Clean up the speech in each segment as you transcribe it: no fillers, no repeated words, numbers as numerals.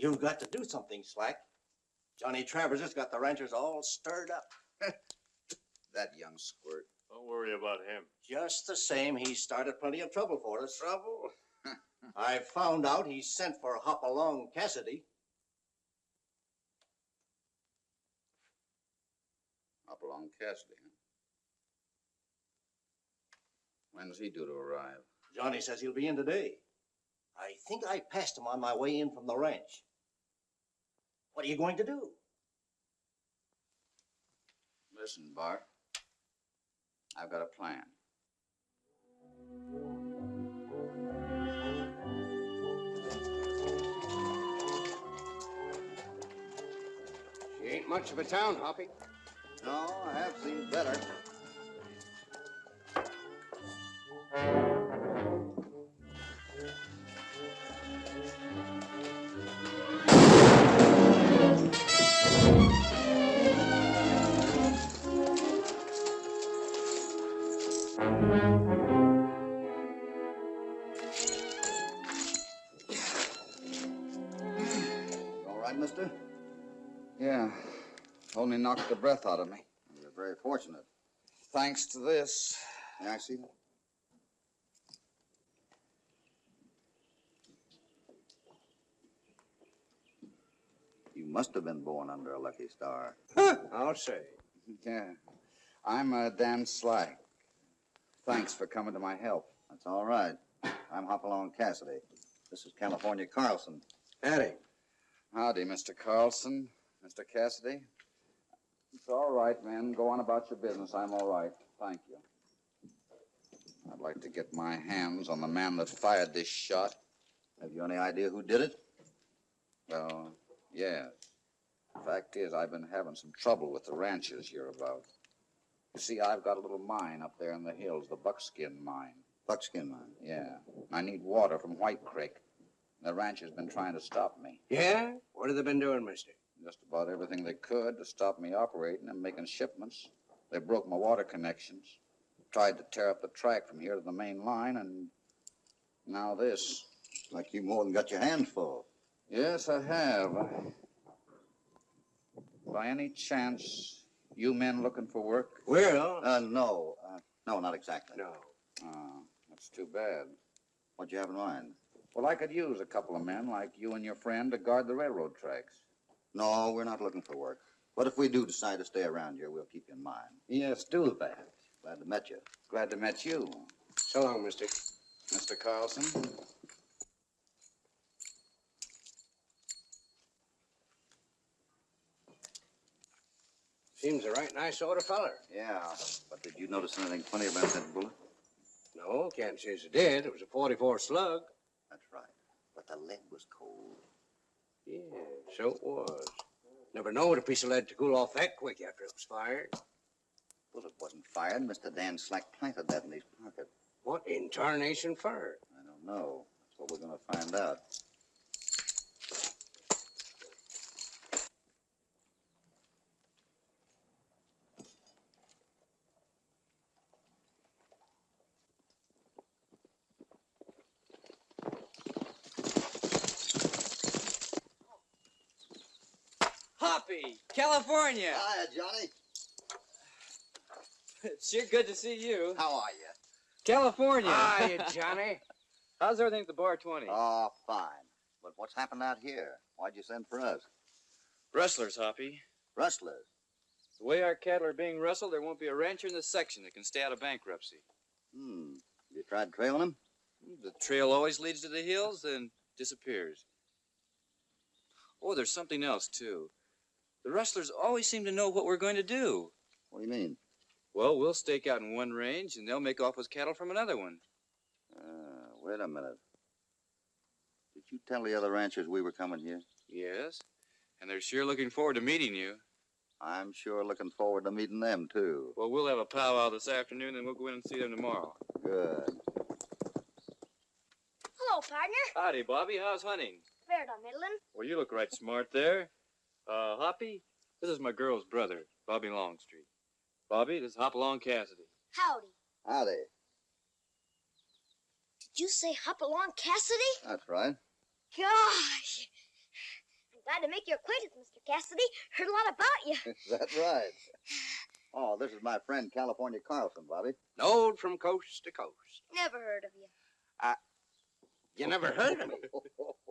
You've got to do something, Slack. Johnny Travers has got the ranchers all stirred up. That young squirt. Don't worry about him. Just the same, he started plenty of trouble for us. Trouble? I found out he sent for Hopalong Cassidy. Hopalong Cassidy, huh? When's he due to arrive? Johnny says he'll be in today. I think I passed him on my way in from the ranch. What are you going to do? Listen, Bart. I've got a plan. She ain't much of a town, Hoppy. No, I have seen better. All right, mister? Yeah. Only knocked the breath out of me. You're very fortunate. Thanks to this. Yeah, I see that. You must have been born under a lucky star. I'll say. Yeah. I'm Dan Slack. Thanks for coming to my help. That's all right. I'm Hopalong Cassidy. This is California Carlson. Howdy. Howdy, Mr. Carlson. Mr. Cassidy. It's all right, man. Go on about your business. I'm all right. Thank you. I'd like to get my hands on the man that fired this shot. Have you any idea who did it? Well, yes. Fact is, I've been having some trouble with the ranches hereabout. You see, I've got a little mine up there in the hills, the Buckskin Mine. Buckskin mine? Yeah. I need water from White Creek. The rancher's been trying to stop me. Yeah? What have they been doing, mister? Just about everything they could to stop me operating and making shipments. They broke my water connections, tried to tear up the track from here to the main line, and now this. Like you more than got your hands full. Yes, I have. By any chance, you men looking for work? Well, no. No, not exactly. no. That's too bad. What you have in mind? Well, I could use a couple of men like you and your friend to guard the railroad tracks. No, we're not looking for work. But if we do decide to stay around here, we'll keep you in mind. Yes, do that. Glad to meet you. Glad to meet you. So long, mister. Mr. Carlson. Seems a right nice sort of feller. Yeah, but did you notice anything funny about that bullet? No, can't say as it did. It was a .44 slug. That's right. But the lead was cold. Yeah, so it was. Never knowed a piece of lead to cool off that quick after it was fired. Bullet wasn't fired. Mr. Dan Slack planted that in his pocket. What in tarnation for? I don't know. That's what we're going to find out. Hoppy, California. Hiya, Johnny. It's sure good to see you. How are you? California. Hi, Johnny. How's everything at the bar 20? Oh, fine. But what's happened out here? Why'd you send for us? Rustlers, Hoppy. Rustlers. The way our cattle are being rustled, there won't be a rancher in the section that can stay out of bankruptcy. You tried trailing them? The trail always leads to the hills, then disappears. Oh, there's something else, too. The rustlers always seem to know what we're going to do. What do you mean? Well, we'll stake out in one range, and they'll make off with cattle from another one. Wait a minute. Did you tell the other ranchers we were coming here? Yes, and they're sure looking forward to meeting you. I'm sure looking forward to meeting them, too. Well, we'll have a powwow this afternoon, and we'll go in and see them tomorrow. Good. Hello, partner. Howdy, Bobby. How's hunting? Fair to middlin'. Well, you look right smart there. Hoppy, this is my girl's brother, Bobby Longstreet. Bobby, this is Hopalong Cassidy. Howdy. Howdy. Did you say Hopalong Cassidy? That's right. Gosh. I'm glad to make your acquaintance, Mr. Cassidy. Heard a lot about you. Is that right? Oh, this is my friend California Carlson, Bobby. Knowed from coast to coast. Never heard of you. You never heard of me?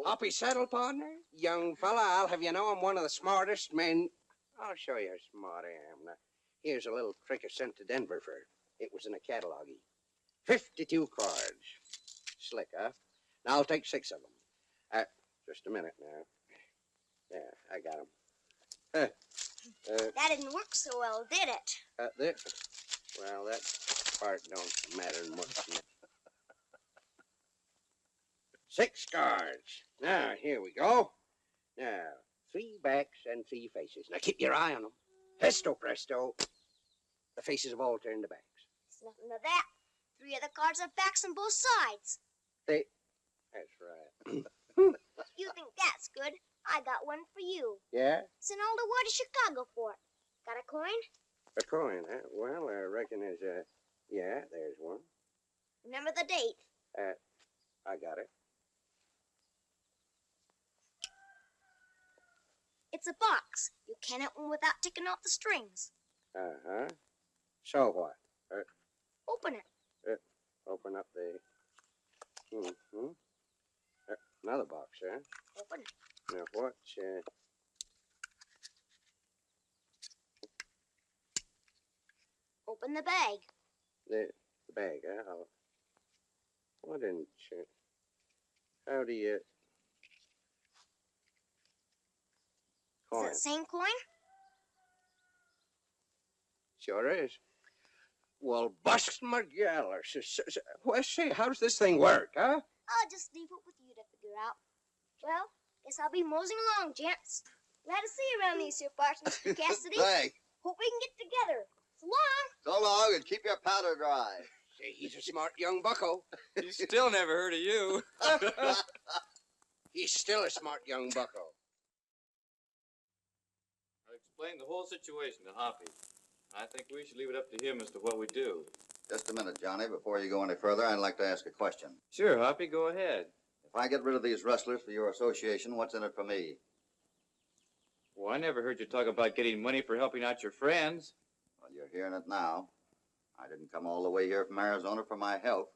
Hoppy saddle partner? Young fella, I'll have you know I'm one of the smartest men. I'll show you how smart I am. Now, here's a little trick I sent to Denver for. It was in a catalog. 52 cards. Slick, huh? Now I'll take 6 of them. Just a minute now. Yeah, I got them. That didn't work so well, did it? Well, that part don't matter much. 6 cards. Now, here we go. Now, 3 backs and 3 faces. Now, keep your eye on them. Pesto presto. The faces have all turned to backs. It's nothing to that. 3 of the cards have backs on both sides. That's right. You think that's good? I got one for you. Yeah? Sent all the way to Chicago for it. Got a coin? A coin, huh? Well, I reckon there's yeah, there's one. Remember the date. I got it. It's a box. You can't open without taking off the strings. Uh-huh. So what? Open it. Open up the... another box, huh? Open it. Now, what's... Open the bag. The bag, huh? What didn't you... How do you... Is Coin. it the same coin? Sure is. Well, bust my galler. Well, say, how does this thing work, huh? I'll just leave it with you to figure out. Well, guess I'll be moseying along, gents. Glad to see you around these here parts, Mr. Cassidy. Thanks. Hope we can get together. So long. So long, and keep your powder dry. Say, he's a smart young bucko. He still never heard of you. He's still a smart young bucko. I explained the whole situation to Hoppy. I think we should leave it up to him as to what we do. Just a minute, Johnny. Before you go any further, I'd like to ask a question. Sure, Hoppy, go ahead. If I get rid of these rustlers for your association, what's in it for me? Well, I never heard you talk about getting money for helping out your friends. Well, you're hearing it now. I didn't come all the way here from Arizona for my health.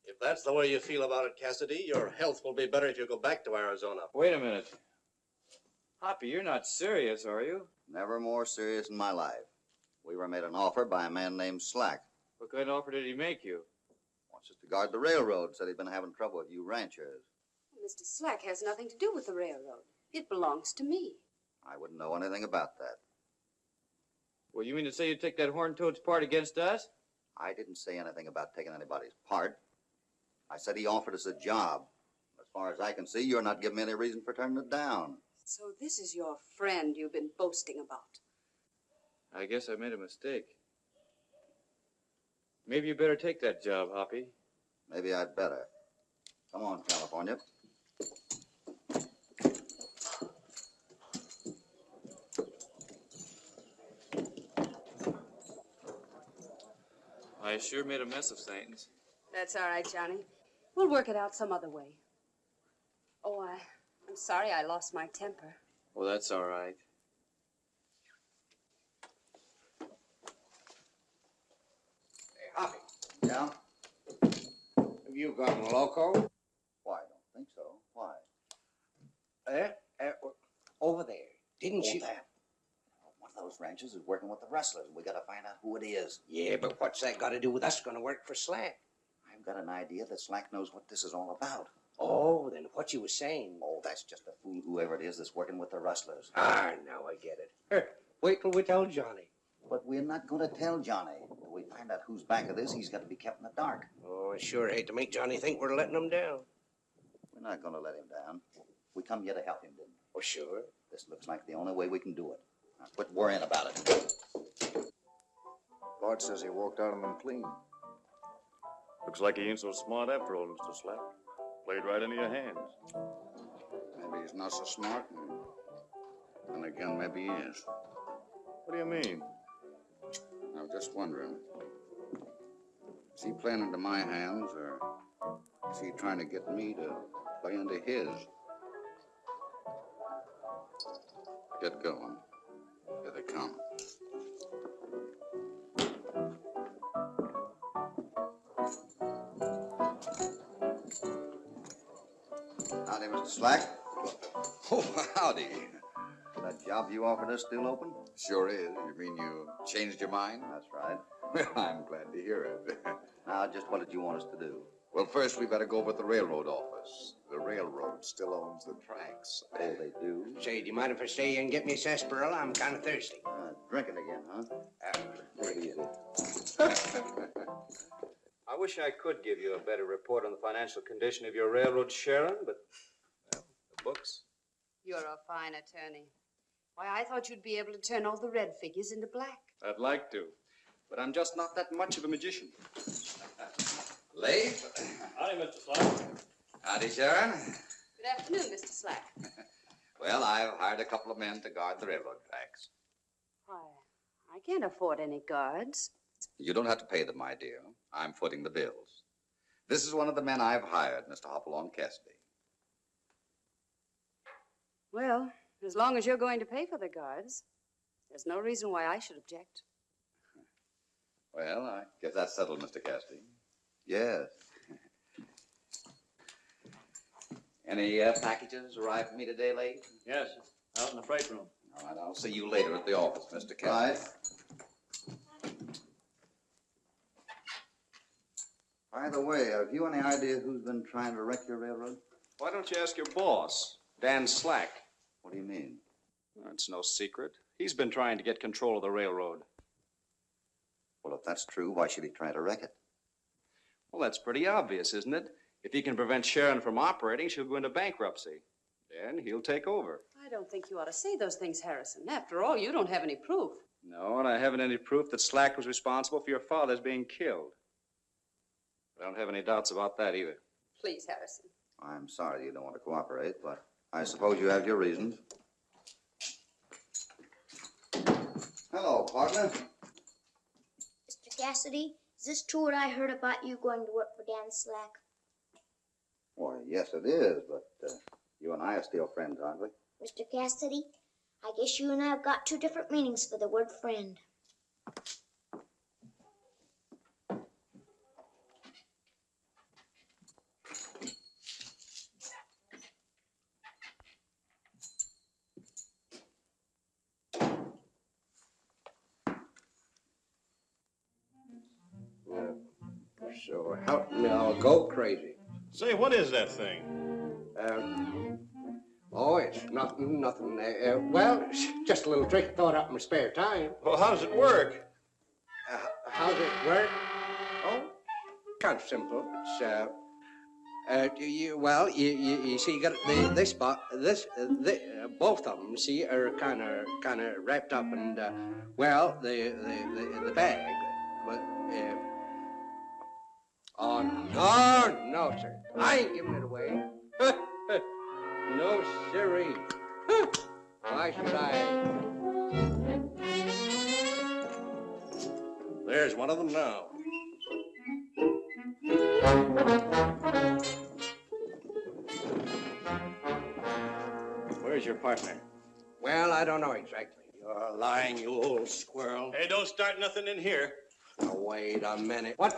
If that's the way you feel about it, Cassidy, your health will be better if you go back to Arizona. Wait a minute. Hoppy, you're not serious, are you? Never more serious in my life. We were made an offer by a man named Slack. What kind of offer did he make you? Wants us to guard the railroad. Said he'd been having trouble with you ranchers. Mr. Slack has nothing to do with the railroad. It belongs to me. I wouldn't know anything about that. Well, you mean to say you take that horn-toad's part against us? I didn't say anything about taking anybody's part. I said he offered us a job. As far as I can see, you're not giving me any reason for turning it down. So this is your friend you've been boasting about. I guess I made a mistake. Maybe you better take that job, Hoppy. Maybe I'd better. Come on, California. I sure made a mess of things. That's all right, Johnny. We'll work it out some other way. Oh, I'm sorry I lost my temper. Well, that's all right. Hey, Hoppy, Yeah? have you gone loco? Why, I don't think so. Why? Over there. Didn't you? That. One of those ranchers is working with the rustlers. We gotta find out who it is. Yeah, but what's that got to do with us going to work for Slack? I've got an idea that Slack knows what this is all about. Oh, then what you were saying. Oh, that's just a fool, whoever it is that's working with the rustlers. Ah, now I get it. Wait till we tell Johnny. But we're not going to tell Johnny. Till we find out who's back of this, he's got to be kept in the dark. Oh, I sure hate to make Johnny think we're letting him down. We're not going to let him down. We come here to help him, didn't we? Oh, sure. This looks like the only way we can do it. Now, quit worrying about it. Bart says he walked out on them clean. Looks like he ain't so smart after all, Mr. Slack. Played right into your hands. Maybe he's not so smart, and again, maybe he is. What do you mean? I was just wondering, is he playing into my hands, or is he trying to get me to play into his? Get going. Here they come. Howdy, Mr. Slack. Oh, howdy. That job you offered us still open? Sure is. You mean you changed your mind? That's right. Well, I'm glad to hear it. Now, just what did you want us to do? Well, first we better go over to the railroad office. The railroad still owns the tracks. Oh, they do? Say, do you mind if I stay here and get me a sarsaparilla? I'm kind of thirsty. Drinking again, huh? Take it easy. I wish I could give you a better report on the financial condition of your railroad, Sharon, but, well, the books. You're a fine attorney. Why, I thought you'd be able to turn all the red figures into black. I'd like to, but I'm just not that much of a magician. Lee? Howdy, Mr. Slack. Howdy, Sharon. Good afternoon, Mr. Slack. Well, I've hired a couple of men to guard the railroad tracks. Why, I can't afford any guards. You don't have to pay them, my dear. I'm footing the bills. This is one of the men I've hired, Mr. Hopalong Cassidy. Well, as long as you're going to pay for the guards, there's no reason why I should object. Well, I guess that's settled, Mr. Cassidy. Yes. Any packages arrived for me today, Lee? Yes, out in the freight room. All right, I'll see you later at the office, Mr. Cassidy. Right. By the way, have you any idea who's been trying to wreck your railroad? Why don't you ask your boss, Dan Slack? What do you mean? Well, it's no secret. He's been trying to get control of the railroad. Well, if that's true, why should he try to wreck it? Well, that's pretty obvious, isn't it? If he can prevent Sharon from operating, she'll go into bankruptcy. Then he'll take over. I don't think you ought to say those things, Harrison. After all, you don't have any proof. No, and I haven't any proof that Slack was responsible for your father's being killed. I don't have any doubts about that either. Please, Harrison. I'm sorry you don't want to cooperate, but I suppose you have your reasons. Hello, partner. Mr. Cassidy, is this true what I heard about you going to work for Dan Slack? Why, yes, it is, but you and I are still friends, aren't we? Mr. Cassidy, I guess you and I have got two different meanings for the word friend. So help me, I'll go crazy. Say, what is that thing? Oh, it's nothing. Well, just a little trick I thought up in my spare time. Well, how does it work? How's it work? Oh, kind of simple. It's you see, you got both of them. See, are kind of wrapped up, and the bag, but oh no, sir, I ain't giving it away. No, sirree. Why should I? There's one of them now. Where's your partner? Well, I don't know exactly. You're lying, you old squirrel. Hey, don't start nothing in here. Now, wait a minute. What?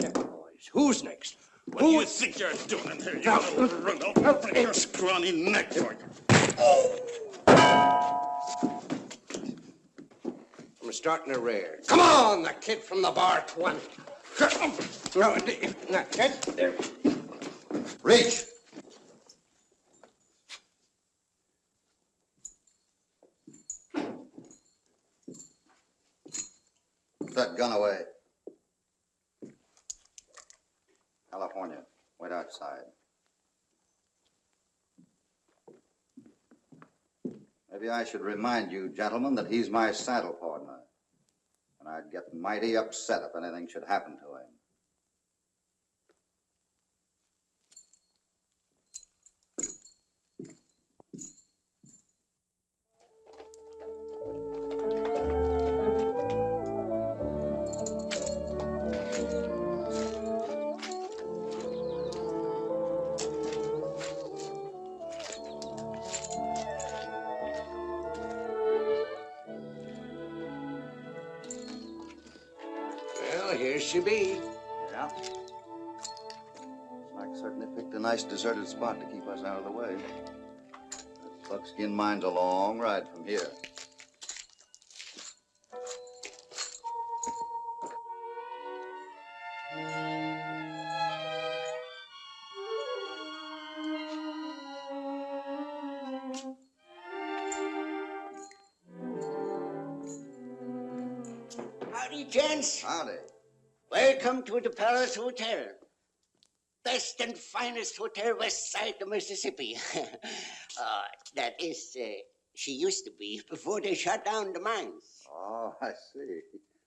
Yeah, boys. Who's next? What do you think you're doing in here, you little runt? I'll break your scrawny neck for you. I'm starting to rear. Come on, the kid from the bar 20. No, there. Reach! Put that gun away. California, wait outside. Maybe I should remind you, gentlemen, that he's my saddle partner. And I'd get mighty upset if anything should happen to him. Well, here she be. Yeah. Looks like certainly picked a nice deserted spot to keep us out of the way. That buckskin mine's a long ride from here. Howdy, gents. Howdy. Welcome to the Palace Hotel. Best and finest hotel west side of Mississippi. That is, she used to be before they shut down the mines. Oh, I see.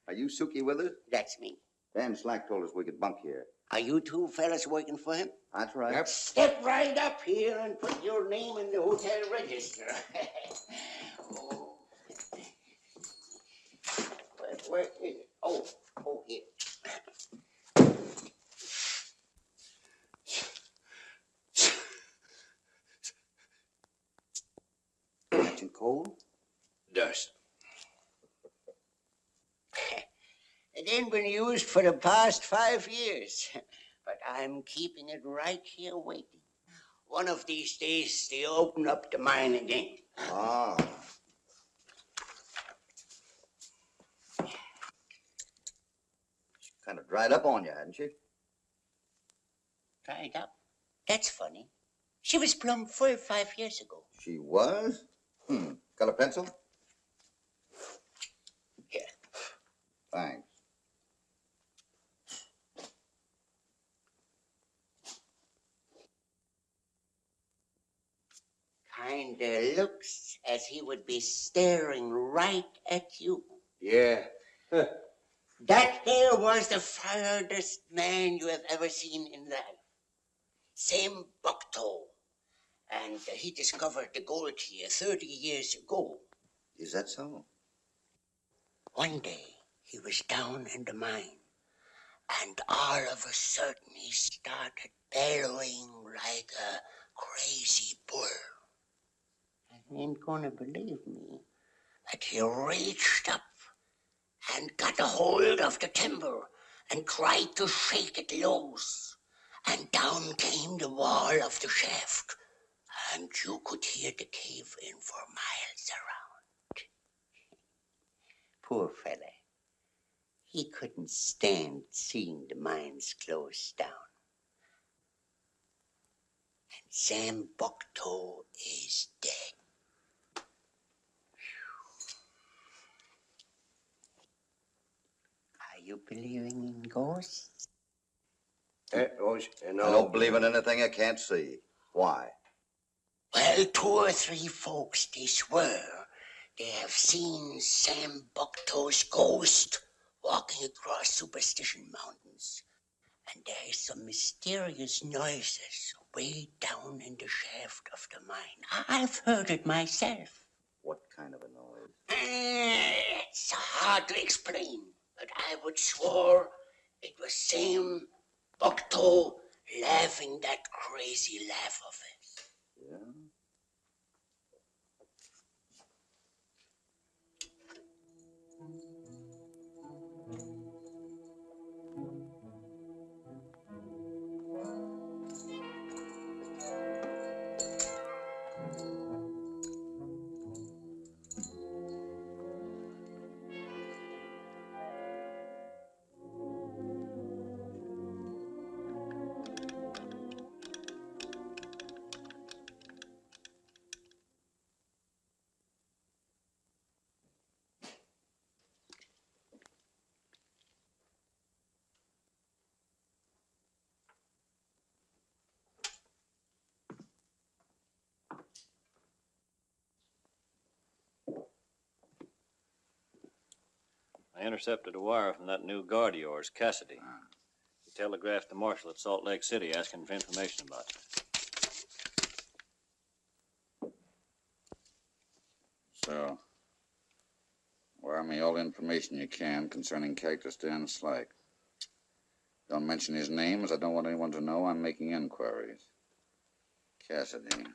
Are you Suki with us? That's me. Dan Slack told us we could bunk here. Are you two fellas working for him? That's right. Yep. Step right up here and put your name in the hotel register. Oh. Where is it? Oh, here. Catching cold? Dust. It ain't been used for the past 5 years, but I'm keeping it right here waiting. One of these days, they open up the mine again. Ah. She kind of dried up on you, hadn't she? Dried up? That's funny. She was plumb full 5 years ago. She was? Got a pencil? Here. Thanks. Kinda looks as he would be staring right at you. Yeah. That there was the farthest man you have ever seen in life. Same Bucktoe. And he discovered the gold here 30 years ago. Is that so? One day, he was down in the mine, and all of a sudden he started bellowing like a crazy bull. And you ain't gonna believe me, but he reached up and got a hold of the timber and tried to shake it loose. And down came the wall of the shaft, and you could hear the cave in for miles around. Poor fella. He couldn't stand seeing the mines closed down. And Sam Bucktoe is dead. Are you believing in ghosts? I don't believe in anything I can't see. Why? Well, 2 or 3 folks, they swear they have seen Sam Bucktoe's ghost walking across Superstition Mountains. And there is some mysterious noises way down in the shaft of the mine. I've heard it myself. What kind of a noise? It's hard to explain, but I would swore it was Sam Bucktoe laughing that crazy laugh of his. Yeah? I intercepted a wire from that new guard of yours, Cassidy. He telegraphed the marshal at Salt Lake City asking for information about it. So, wire me all the information you can concerning Cactus Dan Slack. Don't mention his name, as I don't want anyone to know I'm making inquiries. Cassidy.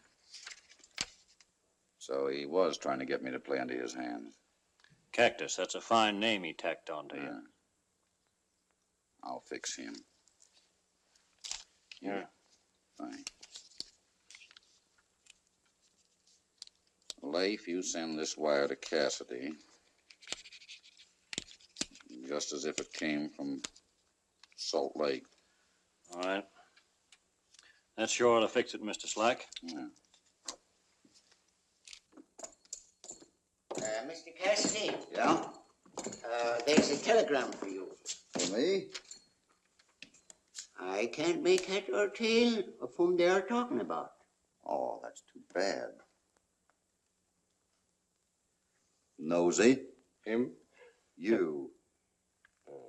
So he was trying to get me to play into his hands. Cactus, that's a fine name he tacked onto you. I'll fix him. Yeah. Fine. Leif, you send this wire to Cassidy, just as if it came from Salt Lake. All right. That's sure to fix it, Mr. Slack. Yeah. Mr. Cassidy. Yeah? There's a telegram for you. For me? I can't make head or tail of whom they are talking about. Oh, that's too bad. Nosy? Him? You.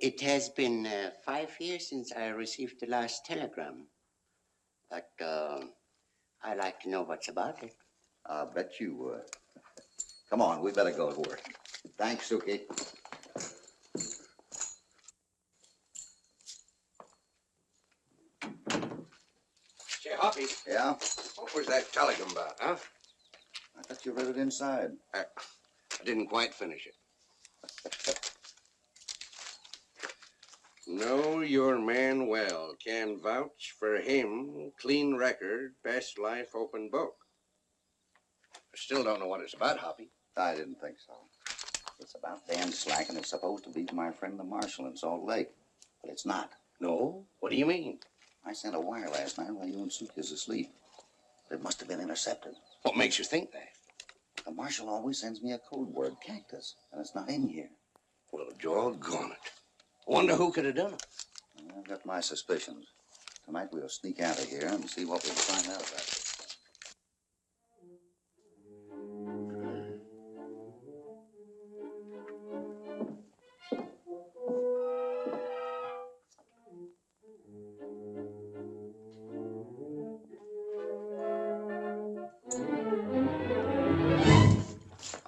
It has been 5 years since I received the last telegram. But I'd like to know what's about it. I bet you would. Come on, we better go to work. Thanks, Suki. Say, Hoppy. Yeah? What was that telegram about, huh? I thought you read it inside. I didn't quite finish it. Know your man well. Can vouch for him. Clean record. Best life open book. I still don't know what it's about, Hoppy. I didn't think so. It's about Dan Slack, and it's supposed to be my friend the marshal in Salt Lake. But it's not. No? What do you mean? I sent a wire last night while you and Suki was asleep. It must have been intercepted. What makes you think that? The marshal always sends me a code word, Cactus, and it's not in here. Well, doggone it. I wonder who could have done it. Well, I've got my suspicions. Tonight we'll sneak out of here and see what we can find out about it.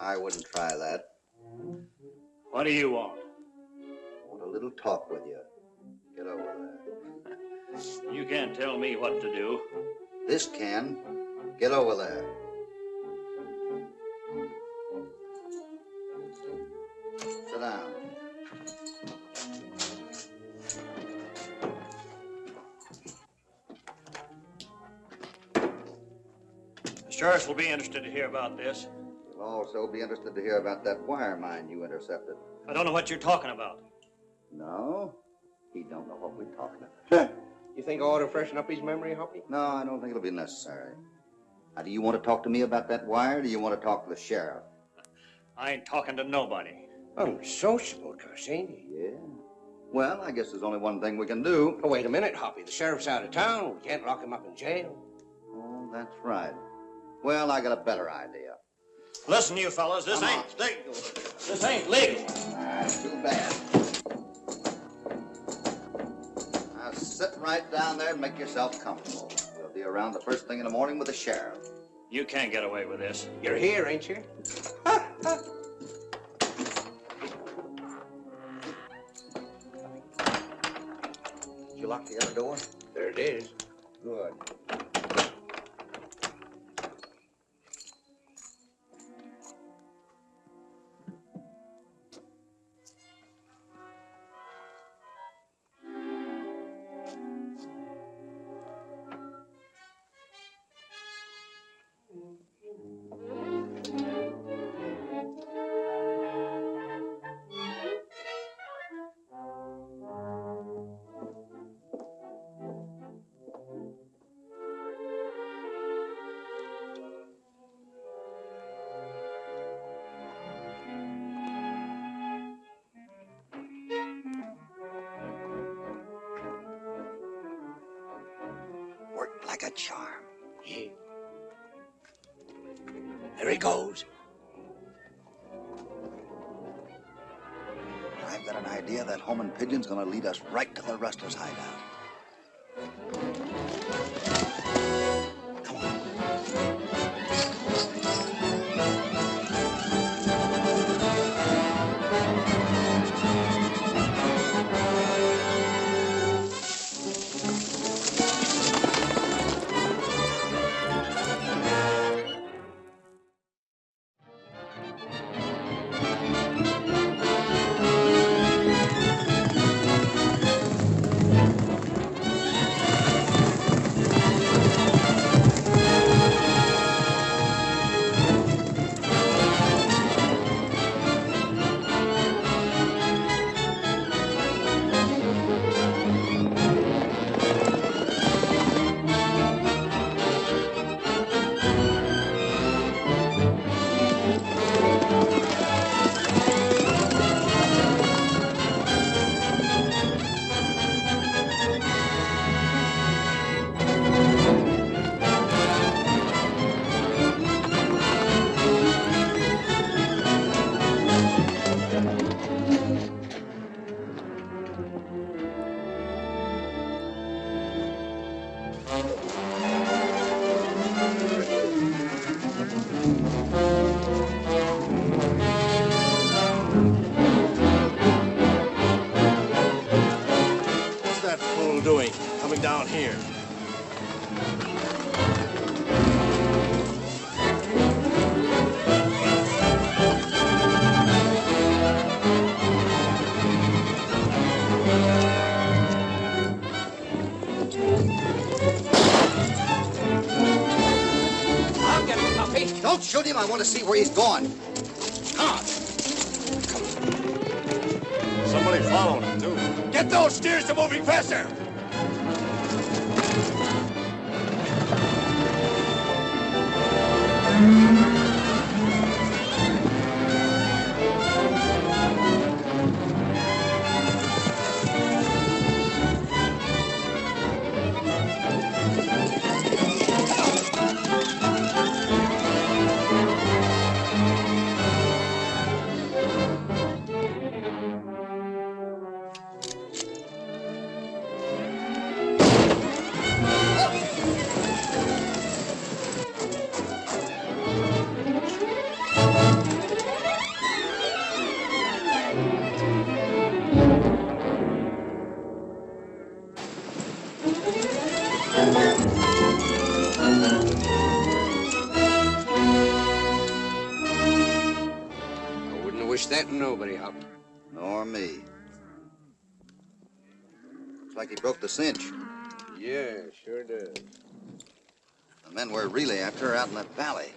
I wouldn't try that. What do you want? I want a little talk with you. Get over there. You can't tell me what to do. This can. Get over there. Sit down. The sheriff will be interested to hear about this. You'll also be interested to hear about that wire mine you intercepted. I don't know what you're talking about. No, he don't know what we're talking about. You think I ought to freshen up his memory, Hoppy? No, I don't think it'll be necessary. Now, do you want to talk to me about that wire, or do you want to talk to the sheriff? I ain't talking to nobody. Unsociable, cuss, ain't he? Yeah. Well, I guess there's only one thing we can do. Oh, wait a minute, Hoppy. The sheriff's out of town. We can't lock him up in jail. Oh, that's right. Well, I got a better idea. Listen, you fellas, this ain't legal. That's too bad. Now, sit right down there and make yourself comfortable. We'll be around the first thing in the morning with the sheriff. You can't get away with this. You're here, ain't you? Did you lock the other door? There it is. Good. Worked like a charm. Yeah. There he goes. I've got an idea that homing pigeon's gonna lead us right to the rustlers' hideout. Come on. What's that fool doing, coming down here? I'll get him, Hoppy. Don't shoot him. I want to see where he's going. Come on. Somebody following him, too. Get those steers to moving faster! I wouldn't have wished that on nobody, Hoppy. Nor me. Looks like he broke the cinch. Yeah, sure does. The men we're really after are out in that valley.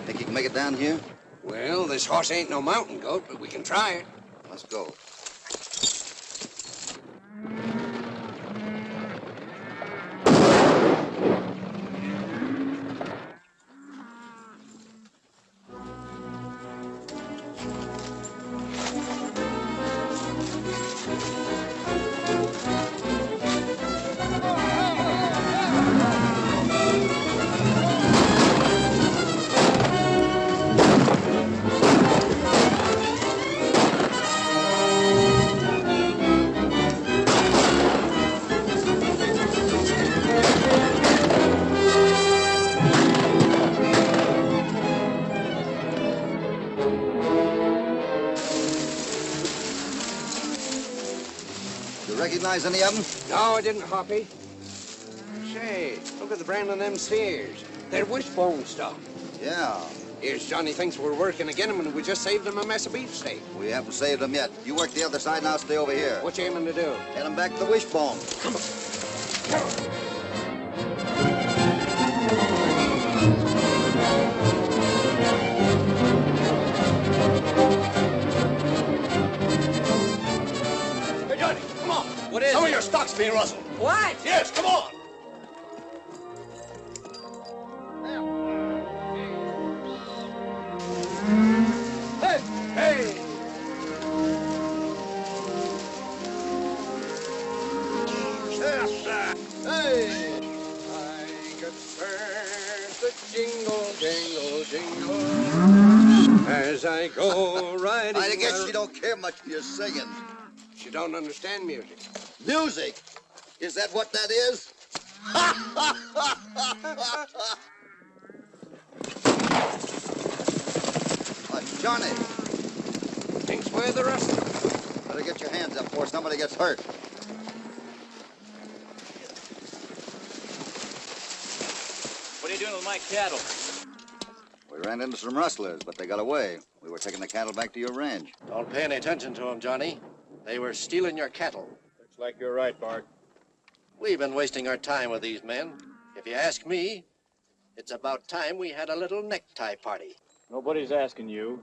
Think you can make it down here? Well, this horse ain't no mountain goat, but we can try it. Let's go. Recognize any of them? No, I didn't, Hoppy. Say, look at the brand on them steers. They're wishbone stuff. Yeah. Here's Johnny thinks we're working again him, and we just saved him a mess of beefsteak. We haven't saved them yet. You work the other side, and I'll stay over here. What you aiming to do? Get them back to the wishbone. Come on. Come on. What is Some it? of your stock's being rustled. What? Yes, come on. Hey! Hey! Hey! I could first the jingle, jingle, jingle as I go riding. I guess she don't care much for your singing. She don't understand music. Music? Is that what that is? Johnny. Thinks we're the rustlers. Better get your hands up before somebody gets hurt. What are you doing with my cattle? We ran into some rustlers, but they got away. We were taking the cattle back to your ranch. Don't pay any attention to them, Johnny. They were stealing your cattle. Looks like you're right, Bart. We've been wasting our time with these men. If you ask me, it's about time we had a little necktie party. Nobody's asking you.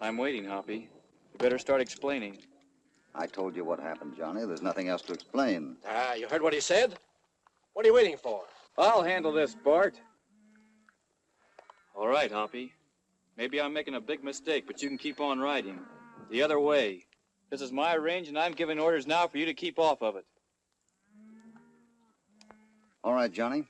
I'm waiting, Hoppy. You better start explaining. I told you what happened, Johnny. There's nothing else to explain. You heard what he said? What are you waiting for? I'll handle this, Bart. All right, Hoppy. Maybe I'm making a big mistake, but you can keep on riding. The other way. This is my range, and I'm giving orders now for you to keep off of it. All right, Johnny.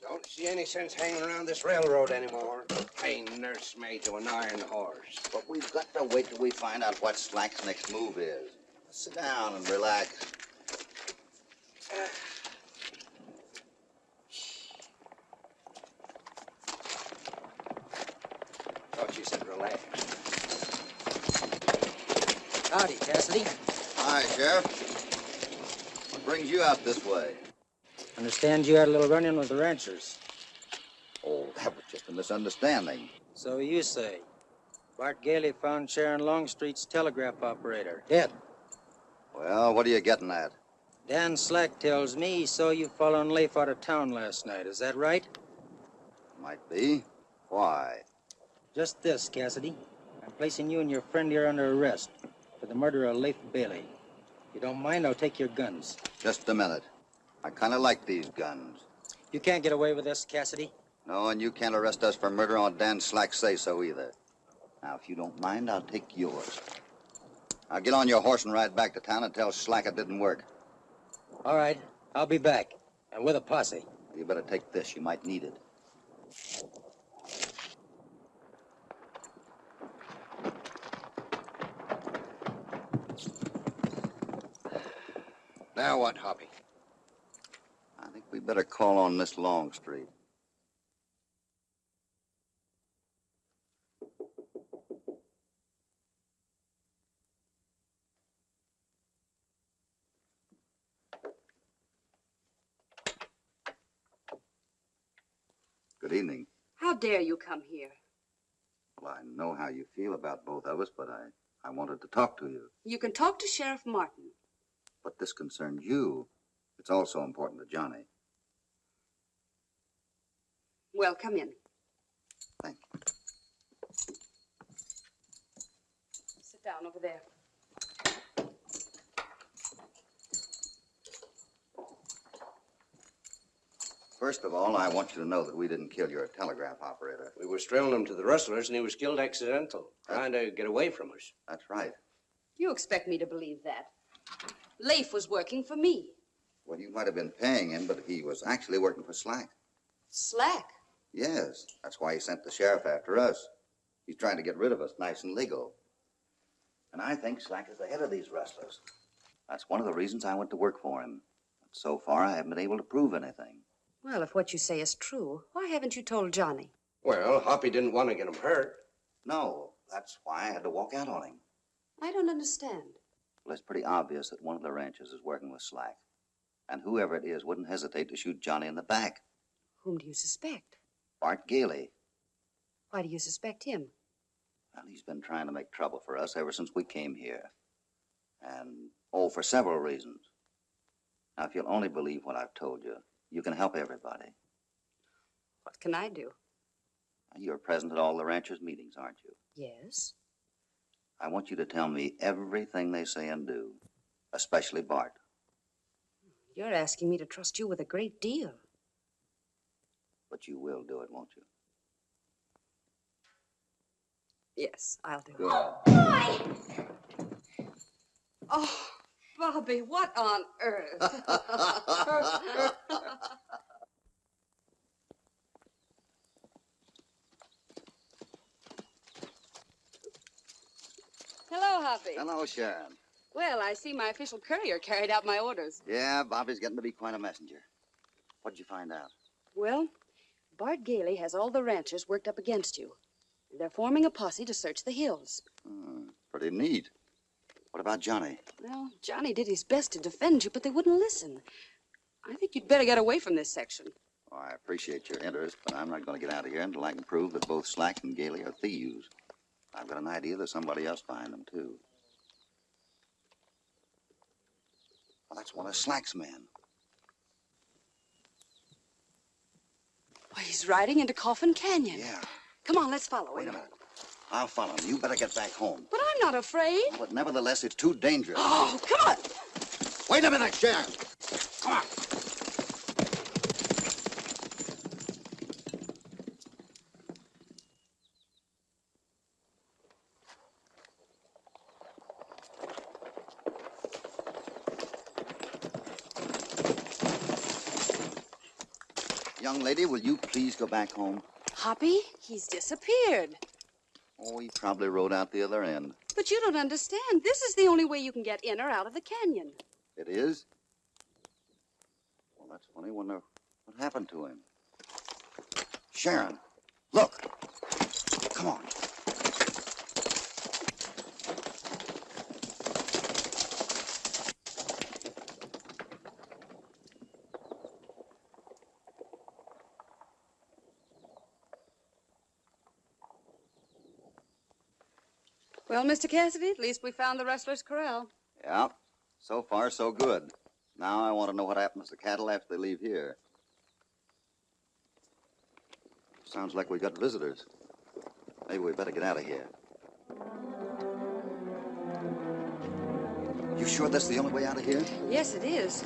Don't see any sense hanging around this railroad anymore. Plain nursemaid to an iron horse. But we've got to wait till we find out what Slack's next move is. Sit down and relax. Thought you said relax. Howdy, Cassidy. Hi, Sheriff. What brings you out this way? Understand you had a little run-in with the ranchers. Oh, that was just a misunderstanding. So you say. Bart Gailey found Sharon Longstreet's telegraph operator, dead. Well, what are you getting at? Dan Slack tells me he saw you following Leif out of town last night. Is that right? Might be. Why? Just this, Cassidy. I'm placing you and your friend here under arrest for the murder of Leif Bailey. If you don't mind, I'll take your guns. Just a minute. I kind of like these guns. You can't get away with this, Cassidy. No, and you can't arrest us for murder on Dan Slack's say-so either. Now, if you don't mind, I'll take yours. Now, get on your horse and ride back to town and tell Slack it didn't work. All right, I'll be back, and with a posse. You better take this. You might need it. Now what, Hoppy? I think we better call on Miss Longstreet. Good evening. How dare you come here? Well, I know how you feel about both of us, but I wanted to talk to you. You can talk to Sheriff Martin. But this concerns you. It's also important to Johnny. Well, come in. Thank you. Sit down over there. First of all, I want you to know that we didn't kill your telegraph operator. We were trailing him to the rustlers, and he was killed accidental, trying to get away from us. That's right. You expect me to believe that? Leif was working for me. Well, you might have been paying him, but he was actually working for Slack. Slack? Yes, that's why he sent the sheriff after us. He's trying to get rid of us nice and legal. And I think Slack is the head of these rustlers. That's one of the reasons I went to work for him. But so far, I haven't been able to prove anything. Well, if what you say is true, why haven't you told Johnny? Well, Hoppy didn't want to get him hurt. No, that's why I had to walk out on him. I don't understand. Well, it's pretty obvious that one of the ranchers is working with Slack. And whoever it is wouldn't hesitate to shoot Johnny in the back. Whom do you suspect? Bart Gailey. Why do you suspect him? Well, he's been trying to make trouble for us ever since we came here. And, for several reasons. Now, if you'll only believe what I've told you, you can help everybody. What can I do? You're present at all the ranchers' meetings, aren't you? Yes. I want you to tell me everything they say and do, especially Bart. You're asking me to trust you with a great deal. But you will do it, won't you? Yes, I'll do Good. it. Boy! Oh, Bobby, what on earth? Hello, Hoppy. Hello, Sharon. Well, I see my official courier carried out my orders. Yeah, Bobby's getting to be quite a messenger. What'd you find out? Well, Bart Gailey has all the ranchers worked up against you. They're forming a posse to search the hills. Pretty neat. What about Johnny? Well, Johnny did his best to defend you, but they wouldn't listen. I think you'd better get away from this section. Oh, I appreciate your interest, but I'm not going to get out of here until I can prove that both Slack and Gailey are thieves. I've got an idea there's somebody else behind them, too. Well, that's one of Slack's men. Why, he's riding into Coffin Canyon. Yeah. Come on, let's follow him. Wait a minute. I'll follow him. You better get back home. But I'm not afraid. But nevertheless, it's too dangerous. Oh, come on. Wait a minute, Sharon. Come on. Young lady, will you please go back home? Hoppy, he's disappeared. Oh, he probably rode out the other end. But you don't understand. This is the only way you can get in or out of the canyon. It is? Well, that's funny. Wonder what happened to him. Sharon, look. Come on. Well, Mr. Cassidy, at least we found the Rustler's corral. Yeah. So far, so good. Now I want to know what happens to cattle after they leave here. Sounds like we got visitors. Maybe we better get out of here. You sure that's the only way out of here? Yes, it is.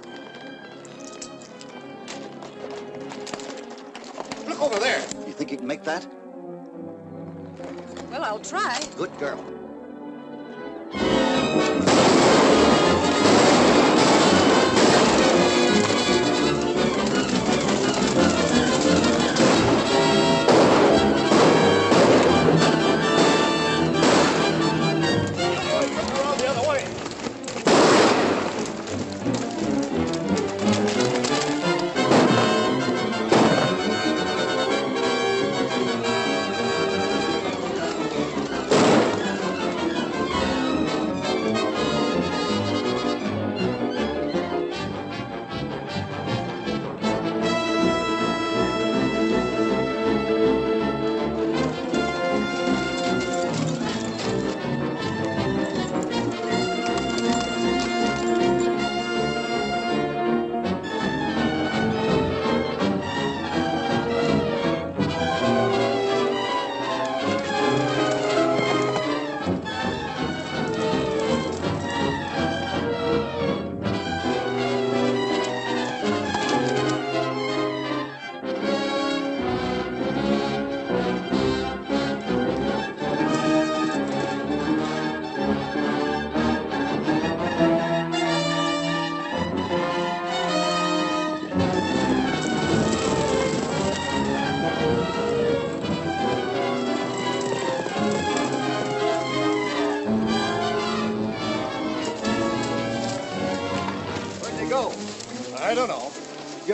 Look over there. You think you can make that? Well, I'll try. Good girl.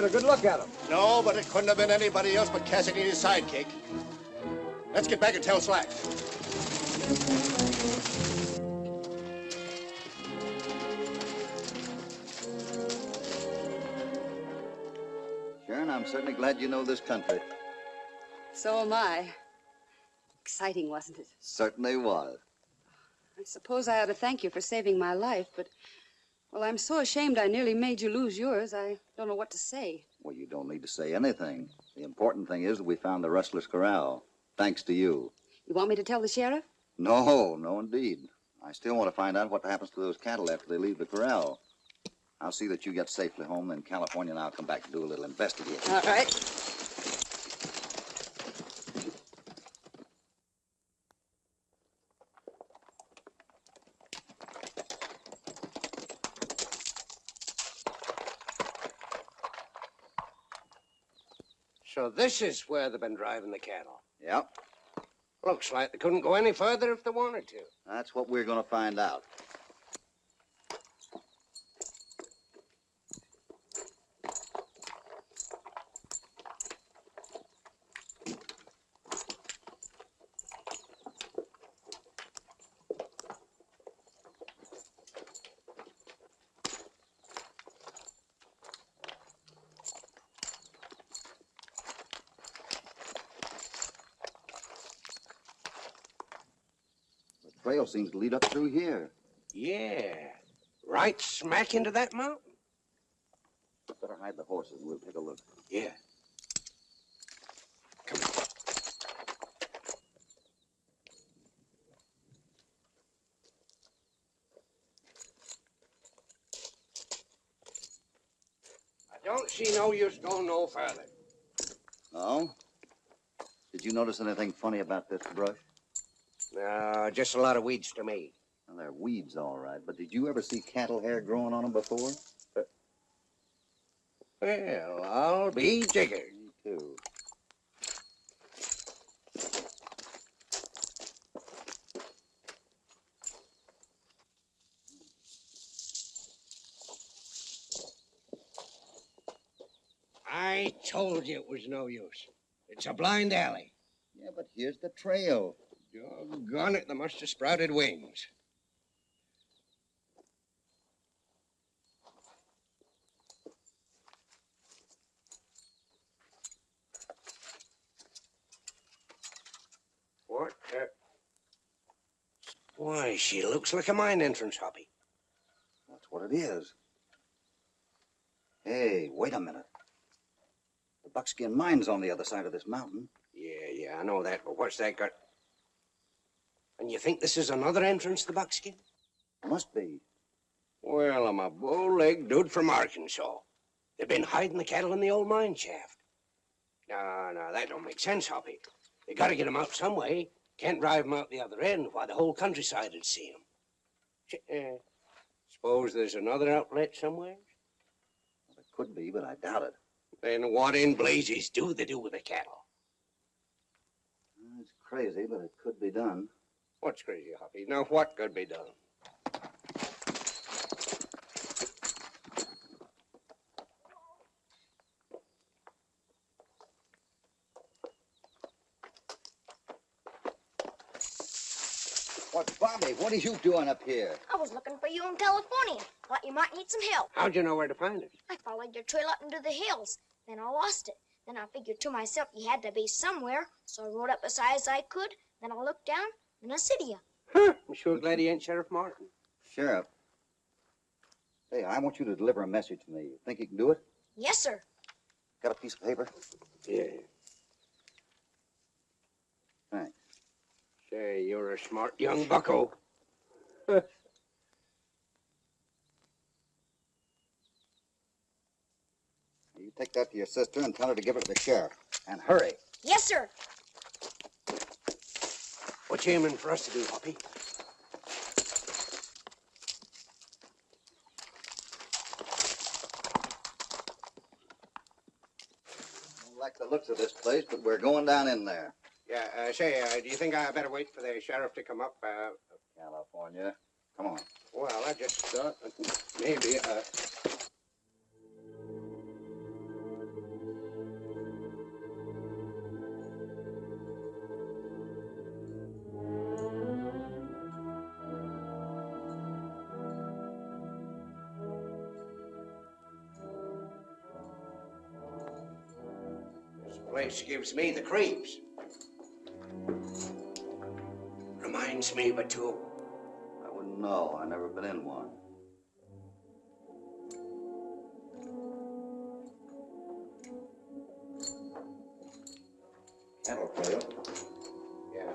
a good look at him. No, but it couldn't have been anybody else but Cassidy and his sidekick. Let's get back and tell Slack. Sharon, I'm certainly glad you know this country. So am I. Exciting, wasn't it? Certainly was. I suppose I ought to thank you for saving my life, but, well, I'm so ashamed I nearly made you lose yours. I don't know what to say. Well, you don't need to say anything. The important thing is that we found the rustlers' corral, thanks to you. You want me to tell the sheriff? No, no, indeed. I still want to find out what happens to those cattle after they leave the corral. I'll see that you get safely home in California, and I'll come back to do a little investigating. All right. So this is where they've been driving the cattle. Yep, Looks like they couldn't go any further if they wanted to. that's what we're going to find out. The trail seems to lead up through here. Yeah. Right smack into that mountain. Better hide the horses. We'll take a look. Yeah. Come on. I don't see no use going no further. Oh? Did you notice anything funny about this brush? No, just a lot of weeds to me. Well, they're weeds, all right, but did you ever see cattle hair growing on them before? Well, I'll be jiggered. Me too. I told you it was no use. It's a blind alley. Yeah, but here's the trail. Doggone it, they must have sprouted wings. What? Why, she looks like a mine entrance, Hoppy. That's what it is. Hey, wait a minute. The Buckskin Mine's on the other side of this mountain. Yeah, I know that, but what's that got? And you think this is another entrance to the Buckskin? Must be. Well, I'm a bow-legged dude from Arkansas. They've been hiding the cattle in the old mine shaft. No, that don't make sense, Hoppy. They gotta get them out some way. Can't drive them out the other end while the whole countryside would see them. Suppose there's another outlet somewhere? Well, it could be, but I doubt it. Then what in blazes do they do with the cattle? It's crazy, but it could be done. What's crazy, Hoppy? Now, what could be done? What, Bobby, what are you doing up here? I was looking for you in California. Thought you might need some help. How'd you know where to find us? I followed your trail up into the hills. Then I lost it. Then I figured to myself you had to be somewhere, so I rode up as high as I could. Then I looked down, and I see you. Huh, I'm sure glad he ain't Sheriff Martin. Sheriff. Hey, I want you to deliver a message to me. You think you can do it? Yes, sir. Got a piece of paper? Yeah. Thanks. Say, you're a smart young bucko. You take that to your sister and tell her to give it to the sheriff. And hurry. Yes, sir. What you aiming for us to do, Hoppy? I don't like the looks of this place, but we're going down in there. Yeah, do you think I better wait for the sheriff to come up? California. Come on. Well, I just thought maybe, Place gives me the creeps. Reminds me of a tomb. I wouldn't know. I've never been in one. Cattle trail. Yeah.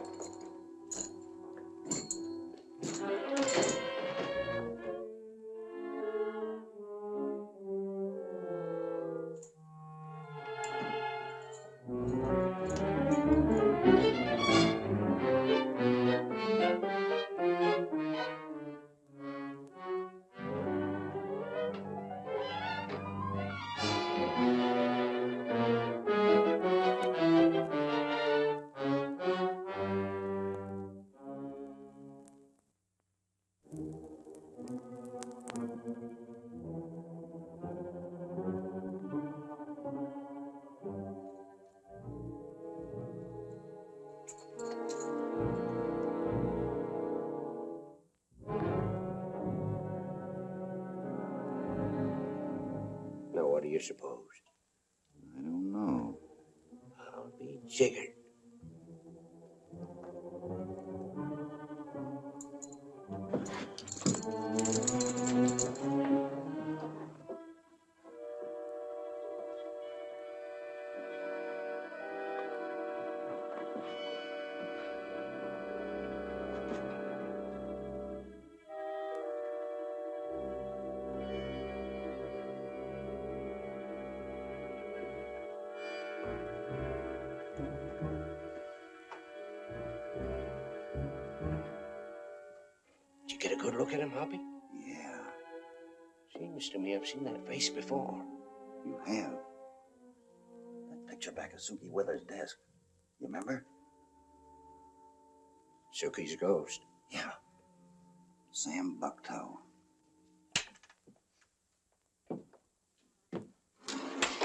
Now, what do you suppose? I don't know. I'll be jiggered. Did you get a good look at him, Hoppy? Yeah, Seems to me I've seen that face before. you have. That picture back of Suki Withers' desk. You remember? Suki's ghost. Yeah. Sam Bucktoe.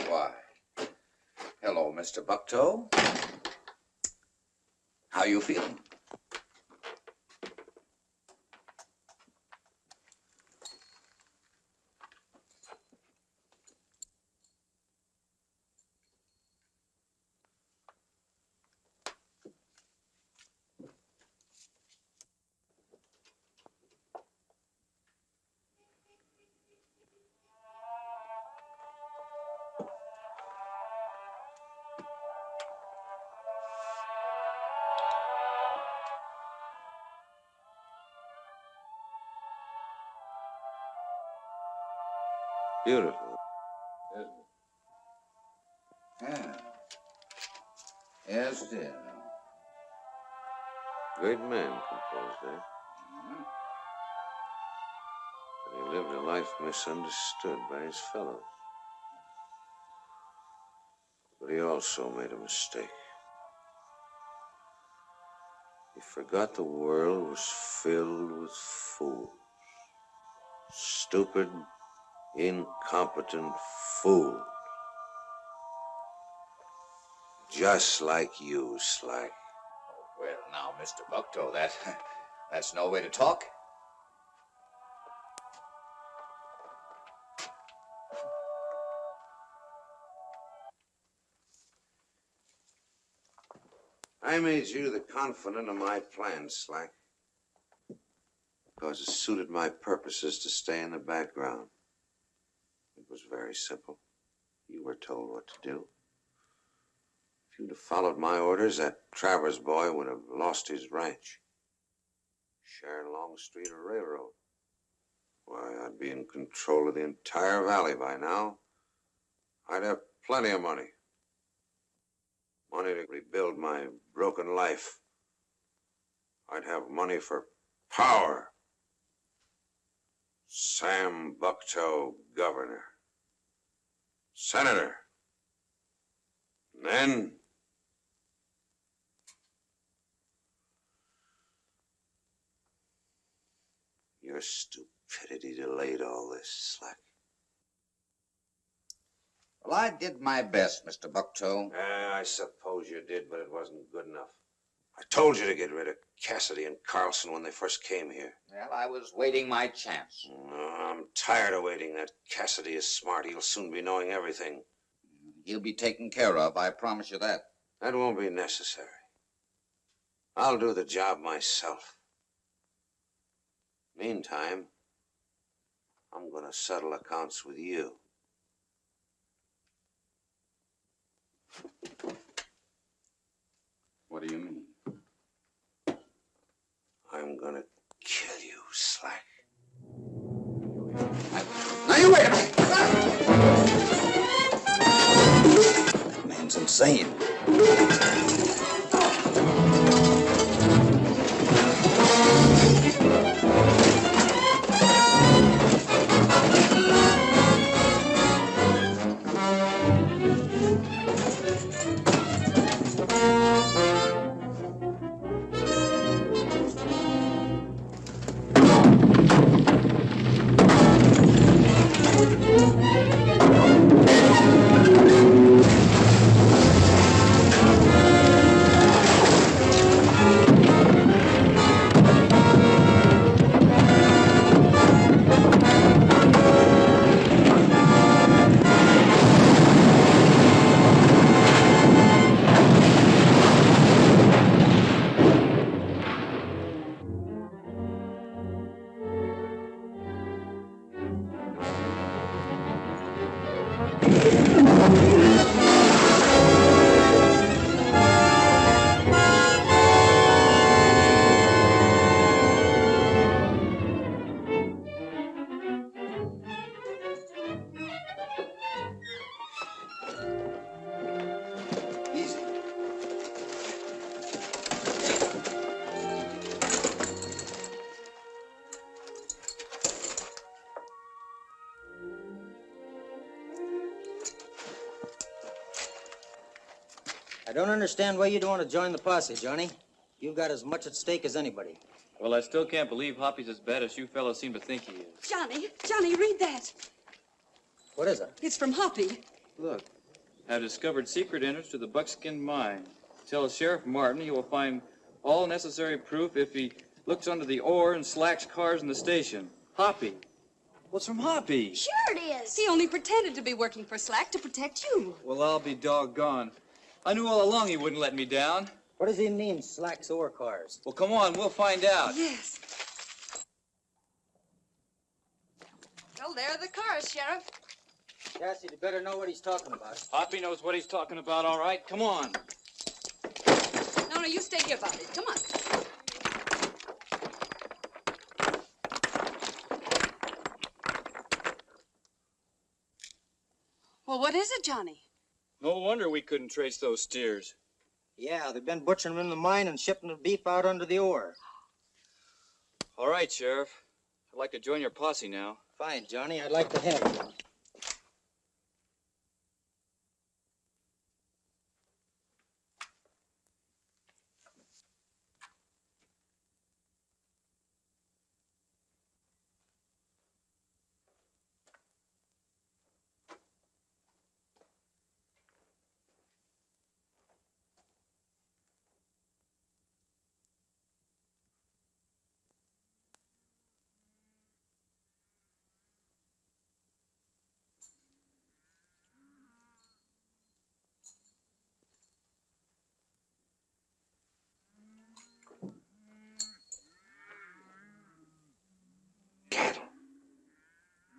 Why? Hello, Mr. Bucktoe. How you feeling? Beautiful. Yeah. Yes, it is. Great man composed that. But he lived a life misunderstood by his fellows. But he also made a mistake. He forgot the world was filled with fools. Stupid, incompetent fools. Just like you, Slack. Well, now, Mr. Bucktoe, that's no way to talk. I made you the confidant of my plans, Slack. Because it suited my purposes to stay in the background. It was very simple. You were told what to do. If you'd have followed my orders, that Travers boy would have lost his ranch. Sharon Longstreet or railroad. Why, I'd be in control of the entire valley by now. I'd have plenty of money. Money to rebuild my broken life. I'd have money for power. Sam Bucktoe, governor. Senator. And then... your stupidity delayed all this, Slack. Well, I did my best, Mr. Bucktoe. I suppose you did, but it wasn't good enough. I told you to get rid of Cassidy and Carlson when they first came here. Well, I was waiting my chance. No, I'm tired of waiting. That Cassidy is smart. He'll soon be knowing everything. He'll be taken care of, I promise you that. That won't be necessary. I'll do the job myself. Meantime, I'm gonna settle accounts with you. What do you mean? I'm gonna kill you, Slack. Now you wait a minute! That man's insane. I don't understand why you don't want to join the posse, Johnny. You've got as much at stake as anybody. Well, I still can't believe Hoppy's as bad as you fellows seem to think he is. Johnny, read that. What is it? It's from Hoppy. Look. Have discovered secret entrance to the Buckskin mine. Tell Sheriff Martin he will find all necessary proof if he looks under the ore and Slack's cars in the station. Hoppy. What's from Hoppy? Sure it is. He only pretended to be working for Slack to protect you. Well, I'll be doggone. I knew all along he wouldn't let me down. What does he mean, Slack's ore cars? Well, come on, we'll find out. Yes. Well, there are the cars, Sheriff. Cassidy better know what he's talking about. Hoppy knows what he's talking about, all right. Come on. No, you stay here, Bobby. Come on. Well, what is it, Johnny? No wonder we couldn't trace those steers. Yeah, they've been butchering them in the mine and shipping the beef out under the ore. All right, Sheriff. I'd like to join your posse now. Fine, Johnny. I'd like to have you.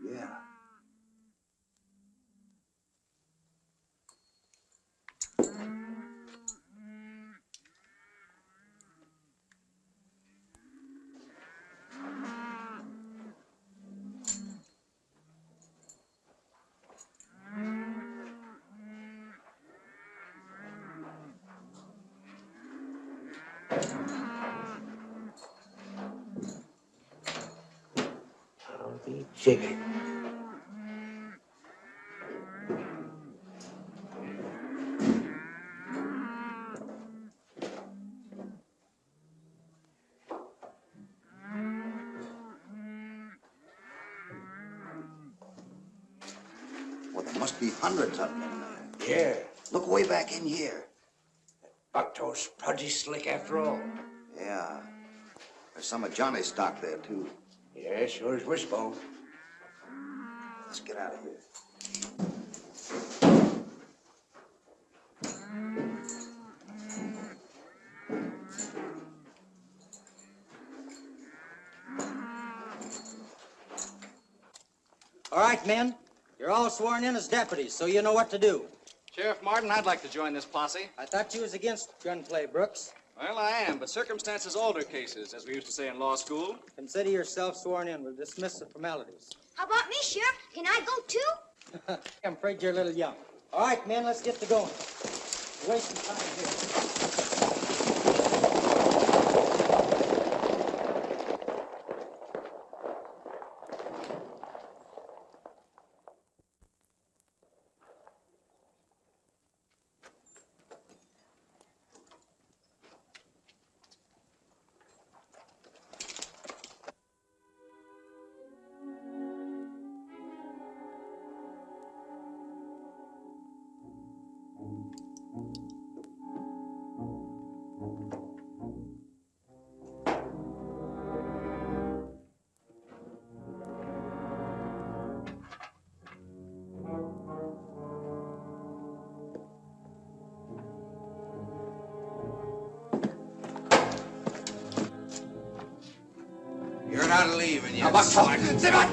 Yeah. I'll be jiggered. Well, there must be hundreds of them in there. Yeah. Look way back in here. Bucktoe's pretty slick after all. Yeah. There's some of Johnny's stock there, too. Yeah, sure as Wishbone. Let's get out of here. All right, men. You're all sworn in as deputies, so you know what to do. Sheriff Martin, I'd like to join this posse. I thought you was against gunplay, Brooks. Well, I am, but circumstances alter cases, as we used to say in law school. Consider yourself sworn in. We'll dismiss the formalities. How about me, Sheriff? Can I go too? I'm afraid you're a little young. All right, men, let's get to going. We're wasting time here. You're not leaving yet. Bucktoe. Sit back.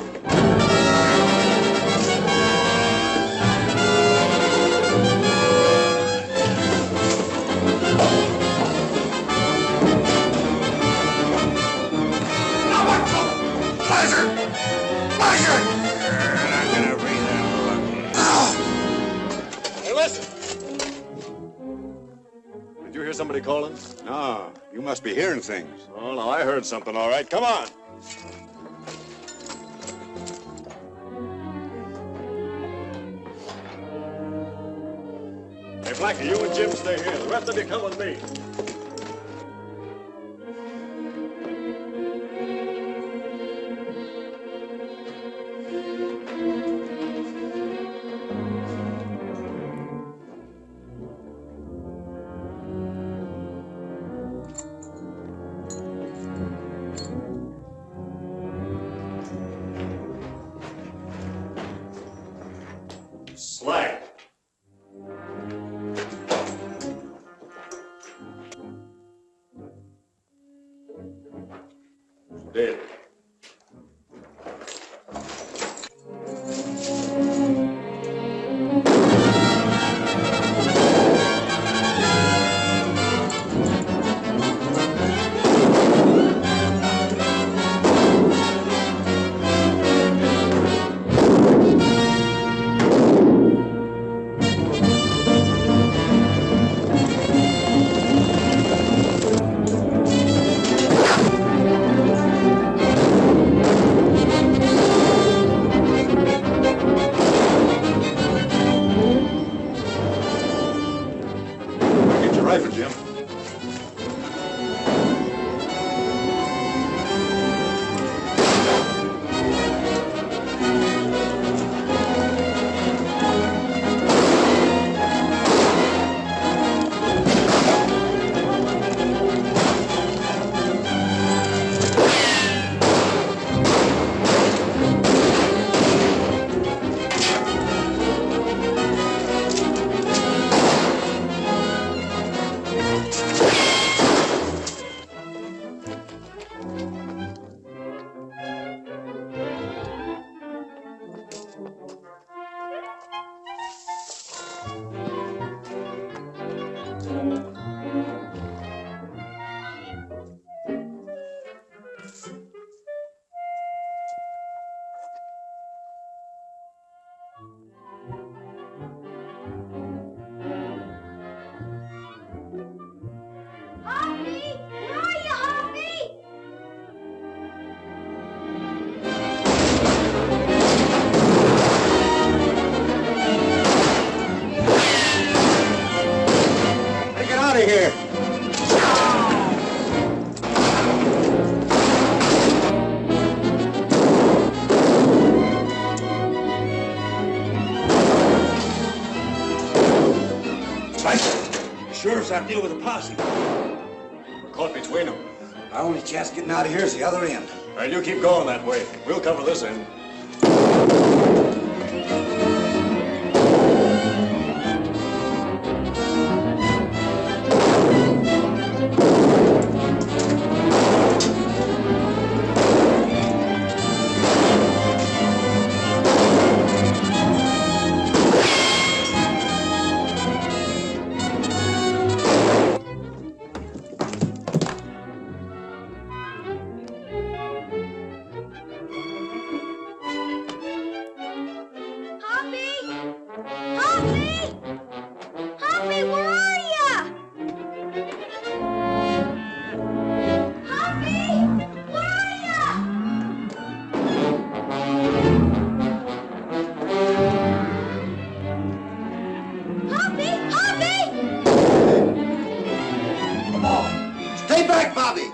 Hey, listen! Did you hear somebody calling? No, you must be hearing things. Oh, no, I heard something, all right. Come on. Hey, Blackie, you and Jim stay here. The rest of you come with me. Slag. Dead. Rifle, Jim. Hoppy! Where are you, Hoppy? Hey, get out of here. The sheriff's out dealing with a posse. We're caught between them. Our only chance of getting out of here is the other end. All right, you keep going that way. We'll cover this end. Bobby.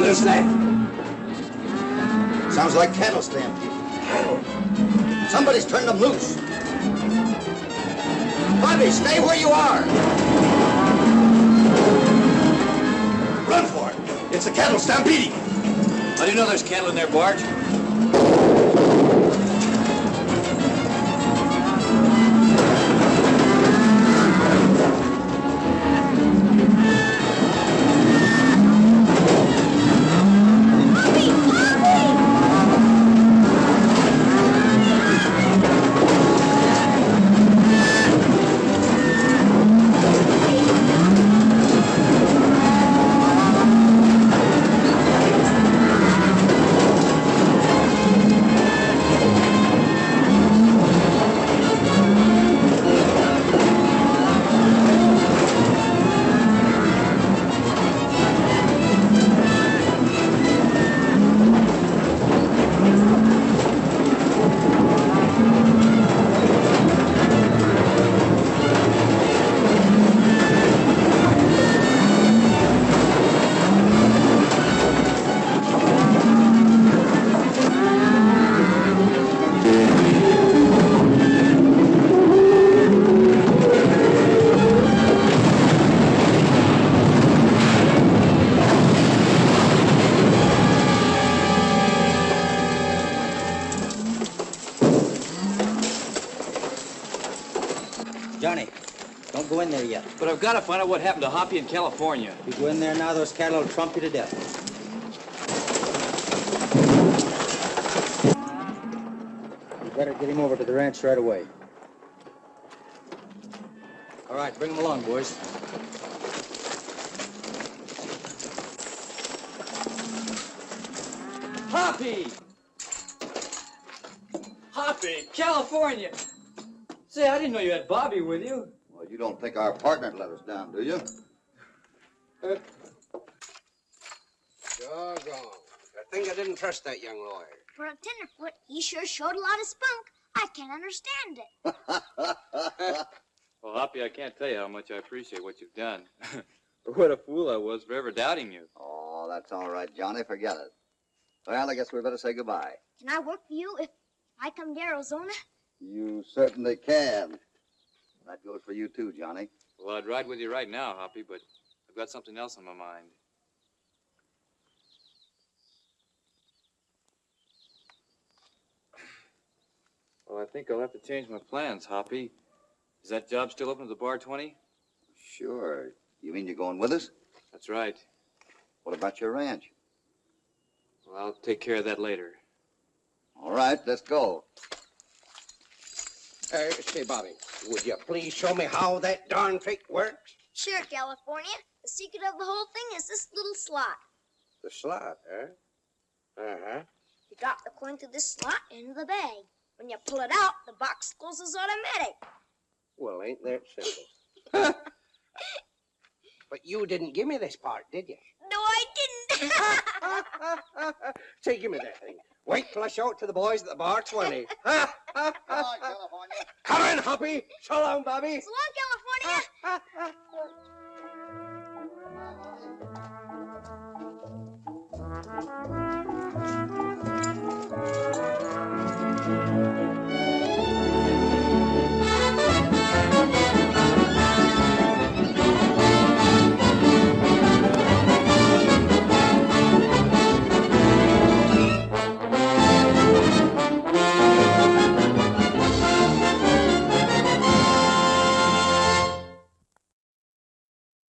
What's that? Sounds like cattle stampede. Cattle? Somebody's turned them loose. Bobby, stay where you are. Run for it. It's the cattle stampeding. How do you know there's cattle in their barge? Johnny, don't go in there yet. But I've got to find out what happened to Hoppy in California. If you go in there now, those cattle will trump you to death. You better get him over to the ranch right away. All right, bring him along, boys. Hoppy! Hoppy, California! Say, I didn't know you had Bobby with you. Well, you don't think our partner let us down, do you? Doggone. I think I didn't trust that young lawyer. For a tenderfoot, he sure showed a lot of spunk. I can't understand it. Well, Hoppy, I can't tell you how much I appreciate what you've done. What a fool I was for ever doubting you. Oh, that's all right, Johnny. Forget it. Well, I guess we better say goodbye. Can I work for you if I come to Arizona? You certainly can. That goes for you, too, Johnny. Well, I'd ride with you right now, Hoppy, but I've got something else on my mind. Well, I think I'll have to change my plans, Hoppy. Is that job still open at the Bar 20? Sure. You mean you're going with us? That's right. What about your ranch? Well, I'll take care of that later. All right, let's go. Say, Bobby, would you please show me how that darn trick works? Sure, California. The secret of the whole thing is this little slot. The slot, huh? Uh-huh. You drop the coin through this slot into the bag. When you pull it out, the box closes automatic. Well, ain't that simple? But you didn't give me this part, did you? No, I didn't. Say, give me that thing. Wait till I show it to the boys at the Bar 20. Come on, California. Come in, Hoppy. So long, Bobby. So long, California.